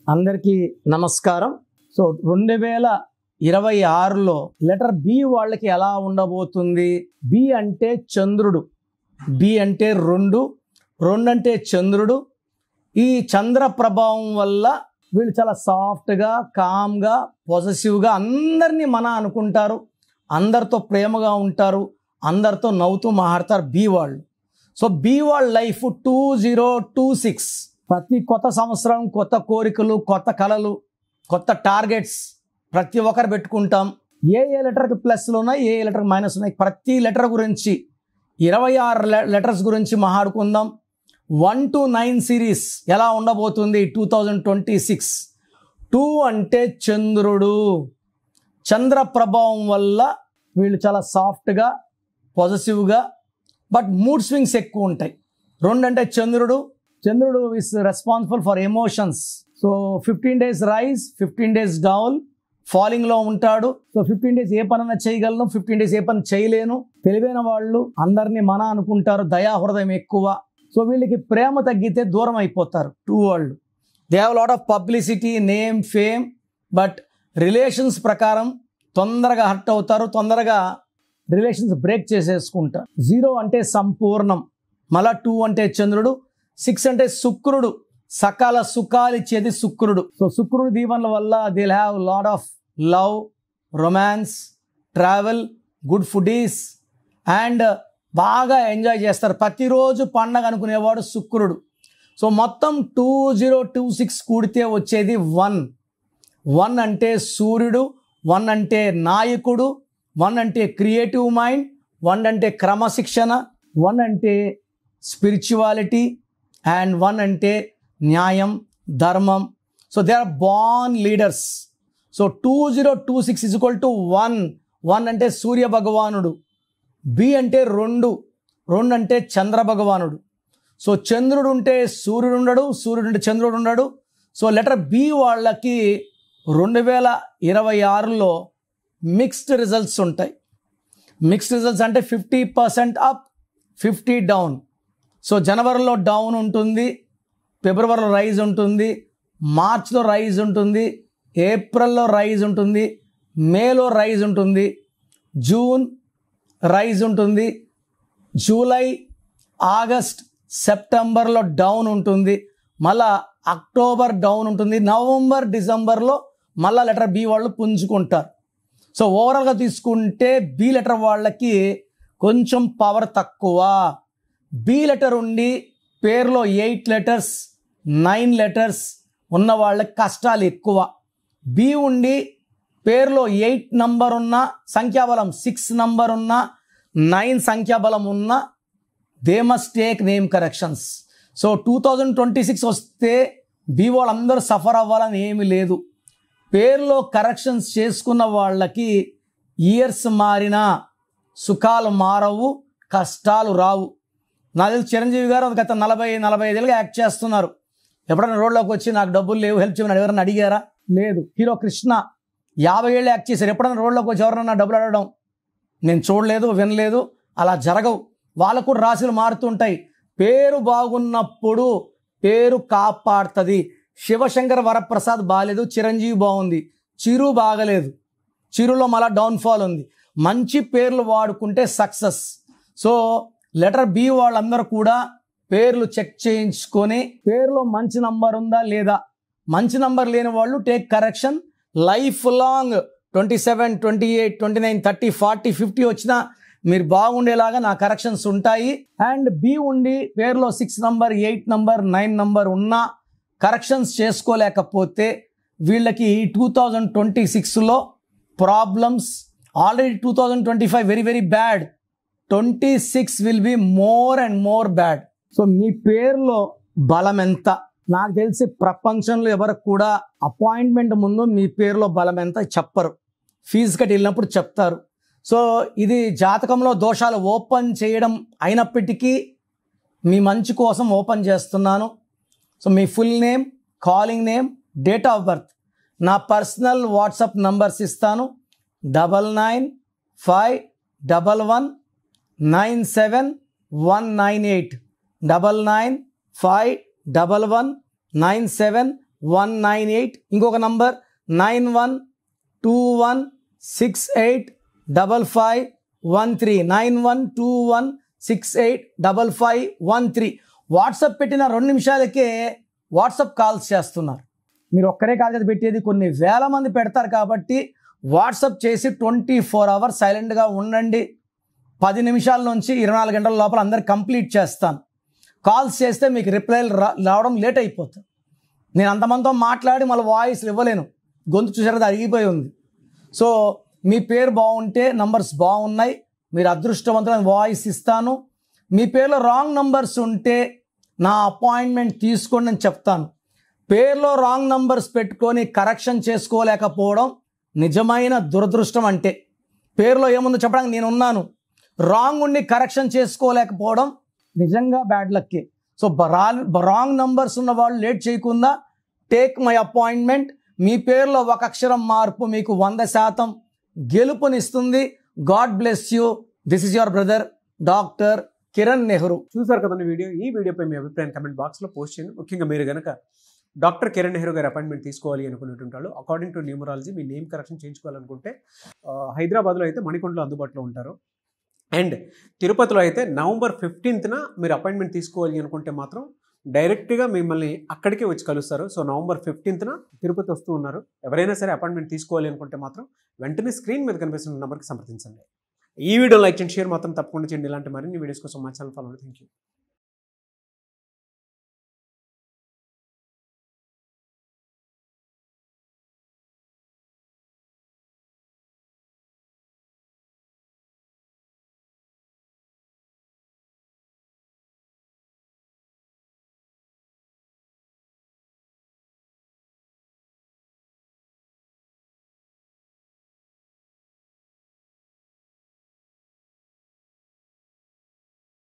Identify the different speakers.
Speaker 1: అందరికీ నమస్కారం. So 2026లో letter B వాళ్ళకి ఎలా ఉండబోతుంది? బి అంటే చంద్రుడు, బి అంటే రెండు అంటే చంద్రుడు. ఈ చంద్ర ప్రభావం వల్ల వీళ్ళు చాలా సాఫ్ట్గా, కామ్గా, పొజెసివ్గా అందరినీ అనుకుంటారు, అందరితో ప్రేమగా ఉంటారు, అందరితో నవ్వుతూ మాట్లాడతారు బి వాళ్ళు. సో బి వాళ్ళ లైఫ్ 2026 ప్రతి కొత్త సంవత్సరం కొత్త కోరికలు, కొత్త కళలు, కొత్త టార్గెట్స్ ప్రతి ఒక్కరు పెట్టుకుంటాం. ఏ లెటర్కి ప్లస్లు ఉన్నాయి, ఏ లెటర్కి మైనస్ ఉన్నాయి, ప్రతి లెటర్ గురించి 26 లెటర్స్ గురించి మాట్లాడుకుందాం. 1 to 9 సిరీస్ ఎలా ఉండబోతుంది 2026. 2 అంటే చంద్రుడు, చంద్ర ప్రభావం వల్ల వీళ్ళు చాలా సాఫ్ట్గా, పాజిటివ్గా, బట్ మూడ్ స్వింగ్స్ ఎక్కువ ఉంటాయి. 2 అంటే చంద్రుడు is responsible for emotions. So 15 days rise, 15 days down, ఫాలింగ్లో ఉంటాడు. సో 15 days ఏ పనైనా చేయగలను, 15 days ఏ పని చేయలేను. తెలివైన వాళ్ళు అందరినీ అనుకుంటారు, దయా హృదయం ఎక్కువ. సో వీళ్ళకి ప్రేమ తగ్గితే దూరం అయిపోతారు. 2 వాళ్ళు they have lot of publicity, name, fame, but relations ప్రకారం తొందరగా హర్ట్ అవుతారు, తొందరగా రిలేషన్స్ బ్రేక్ చేసేసుకుంటారు. 0 అంటే సంపూర్ణం, మళ్ళా 2 అంటే చంద్రుడు. 6 అంటే శుక్రుడు, సకాల సుఖాలు ఇచ్చేది శుక్రుడు. సో శుక్రుడు దీవెనల వల్ల they have lot of love, romance, travel, good foodies and బాగా ఎంజాయ్ చేస్తారు. ప్రతిరోజు పండగ అనుకునేవాడు శుక్రుడు. సో మొత్తం 2026 కూడితే వచ్చేది 1 అంటే సూర్యుడు, 1 అంటే నాయకుడు, 1 అంటే క్రియేటివ్ మైండ్, 1 అంటే క్రమశిక్షణ, 1 అంటే స్పిరిచువాలిటీ అండ్ 1 అంటే న్యాయం, ధర్మం. So they are born leaders. So 2026 is equal to 1 అంటే సూర్య భగవానుడు. బి అంటే 2 అంటే చంద్ర భగవానుడు. సో చంద్రుడు ఉంటే సూర్యుడు ఉండడు, సూర్యుడు ఉంటే చంద్రుడు ఉండడు. సో లెటర్ బి వాళ్ళకి 2026లో మిక్స్డ్ రిజల్ట్స్ ఉంటాయి. మిక్స్డ్ రిజల్ట్స్ అంటే 50% అప్, 50 డౌన్. సో జనవరిలో డౌన్ ఉంటుంది, ఫిబ్రవరిలో రైజ్ ఉంటుంది, మార్చ్లో రైజ్ ఉంటుంది, ఏప్రిల్లో రైజ్ ఉంటుంది, మేలో రైజ్ ఉంటుంది, జూన్ రైజ్ ఉంటుంది, జూలై, ఆగస్ట్, సెప్టెంబర్లో డౌన్ ఉంటుంది, మళ్ళా అక్టోబర్ డౌన్ ఉంటుంది, నవంబర్, డిసెంబర్లో మళ్ళా లెటర్ బి వాళ్ళు పుంజుకుంటారు. సో ఓవరాల్గా తీసుకుంటే బి లెటర్ వాళ్ళకి కొంచెం పవర్ తక్కువ. బి లెటర్ ఉండి పేరులో 8 letters, 9 letters ఉన్న వాళ్ళకి కష్టాలు ఎక్కువ. బి ఉండి పేరులో 8 నంబర్ ఉన్న, సంఖ్యాబలం 6 నంబర్ ఉన్న, 9 సంఖ్యాబలం ఉన్న, they must take name corrections. So 2026 వస్తే బి వాళ్ళందరూ సఫర్ అవ్వాలని ఏమీ లేదు. పేరులో కరెక్షన్స్ చేసుకున్న వాళ్ళకి ఇయర్స్ మారినా సుఖాలు మారవు, కష్టాలు రావు. నాకు తెలిసి చిరంజీవి గారు గత 40-45 ఏళ్ళుగా యాక్ట్ చేస్తున్నారు. ఎప్పుడైనా రోడ్లోకి వచ్చి నాకు డబ్బులు లేవు, హెల్ప్ చేయమని ఎవరైనా అడిగారా? లేదు. హీరో కృష్ణ 50 ఏళ్ళు యాక్ట్ చేశారు. ఎప్పుడైనా రోడ్లోకి వచ్చి ఎవరైనా డబ్బులు అడగడం నేను చూడలేదు, వినలేదు. అలా జరగవు. వాళ్ళకు కూడా రాశులు మారుతుంటాయి. పేరు బాగున్నప్పుడు పేరు కాపాడుతుంది. శివశంకర్ వరప్రసాద్ బాగాలేదు, చిరంజీవి బాగుంది, చిరు బాగలేదు, చిరులో మళ్ళా డౌన్ఫాల్ ఉంది. మంచి పేర్లు వాడుకుంటే సక్సెస్. సో లెటర్ బి వాళ్ళందరూ కూడా పేర్లు చెక్ చేయించుకొని పేరులో మంచి నంబర్ ఉందా లేదా, మంచి నంబర్ లేని వాళ్ళు టేక్ కరెక్షన్. లైఫ్ లాంగ్ 27, 28, 29, 30, 40, 50 వచ్చినా మీరు బాగుండేలాగా నా కరెక్షన్స్ ఉంటాయి. అండ్ బి ఉండి పేరులో 6 నంబర్, 8 నంబర్, 9 నంబర్ ఉన్నా కరెక్షన్స్ చేసుకోలేకపోతే వీళ్ళకి 2026లో problems. Already 2025 very very bad. 26 will be more and more bad. So మీ పేరులో బలం ఎంత? నాకు తెలిసి ప్రపంచంలో ఎవరికి కూడా అపాయింట్మెంట్ ముందు మీ పేరులో బలం ఎంత చెప్పరు, ఫీజు కట్టి వెళ్ళినప్పుడు చెప్తారు. సో ఇది జాతకంలో దోషాలు ఓపెన్ చేయడం అయినప్పటికీ మీ మంచి కోసం ఓపెన్ చేస్తున్నాను. So me full name, calling name, date of birth, నా పర్సనల్ వాట్సాప్ నంబర్స్ ఇస్తాను. 9951197198 9951197198. 9198, ఇంకొక నంబర్ 9121685513, 9121685513. వాట్సాప్ పెట్టిన 2 నిమిషాలకే వాట్సాప్ కాల్స్ చేస్తున్నారు. మీరు ఒక్కరే కాదు కదా పెట్టేది, కొన్ని వేల మంది పెడతారు. కాబట్టి వాట్సాప్ చేసి 24 hours సైలెంట్గా ఉండండి. 10 నిమిషాల నుంచి 24 గంటల లోపల అందరు కంప్లీట్ చేస్తాను. కాల్స్ చేస్తే మీకు రిప్లైలు రావడం లేట్ అయిపోతుంది. నేను అంతమందితో మాట్లాడి మళ్ళీ వాయిస్లు ఇవ్వలేను, గొంతు చూసారు అరిగిపోయి ఉంది. సో మీ పేరు బాగుంటే నంబర్స్ బాగున్నాయి, మీరు అదృష్టవంతులైన వాయిస్ ఇస్తాను. మీ పేరులో రాంగ్ నంబర్స్ ఉంటే నా అపాయింట్మెంట్ తీసుకోండి అని చెప్తాను. పేరులో రాంగ్ నంబర్స్ పెట్టుకొని కరెక్షన్ చేసుకోలేకపోవడం నిజమైన దురదృష్టం. అంటే పేరులో ఏముందో చెప్పడానికి నేను ఉన్నాను, రాంగ్ ఉండి కరెక్షన్ చేసుకోలేకపోవడం నిజంగా బ్యాడ్ లక్కే. సో రాంగ్ నంబర్స్ ఉన్న వాళ్ళు లేట్ చేయకుండా టేక్ మై అపాయింట్మెంట్. మీ పేరులో ఒక అక్షరం మార్పు మీకు 100% గెలుపునిస్తుంది. God bless you. This is your brother doctor Kiran Nehru.
Speaker 2: చూసారు కదండి వీడియో. ఈ వీడియోపై మీ అభిప్రాయం కమెంట్ బాక్స్లో పోస్ట్ చేయండి. ముఖ్యంగా మీరు కనుక డాక్టర్ కిరణ్ నెహ్రూ గారి అపాయింట్మెంట్ తీసుకోవాలి అనుకునేటువంటి వాళ్ళు అకార్డింగ్ టు న్యూమరాలజీ మీ నేమ్ కరెక్షన్ చేయించుకోవాలనుకుంటే హైదరాబాద్లో అయితే మణికొండలో అందుబాటులో ఉంటారు. అండ్ తిరుపతిలో అయితే November 15th మీరు అపాయింట్మెంట్ తీసుకోవాలి అనుకుంటే మాత్రం డైరెక్ట్గా మిమ్మల్ని అక్కడికే వచ్చి కలుస్తారు. సో November 15th తిరుపతి వస్తూ ఉన్నారు. ఎవరైనా సరే అపాయింట్మెంట్ తీసుకోవాలి అనుకుంటే మాత్రం వెంటనే స్క్రీన్ మీద కనిపిస్తున్న నెంబర్కి సంప్రదించండి. ఈ వీడియో లైక్ చేయండి, షేర్ మాత్రం తప్పకుండా చేయండి. ఇలాంటి మరిన్ని వీడియోస్ కోసం మా ఛానల్ ఫాలో. Thank you.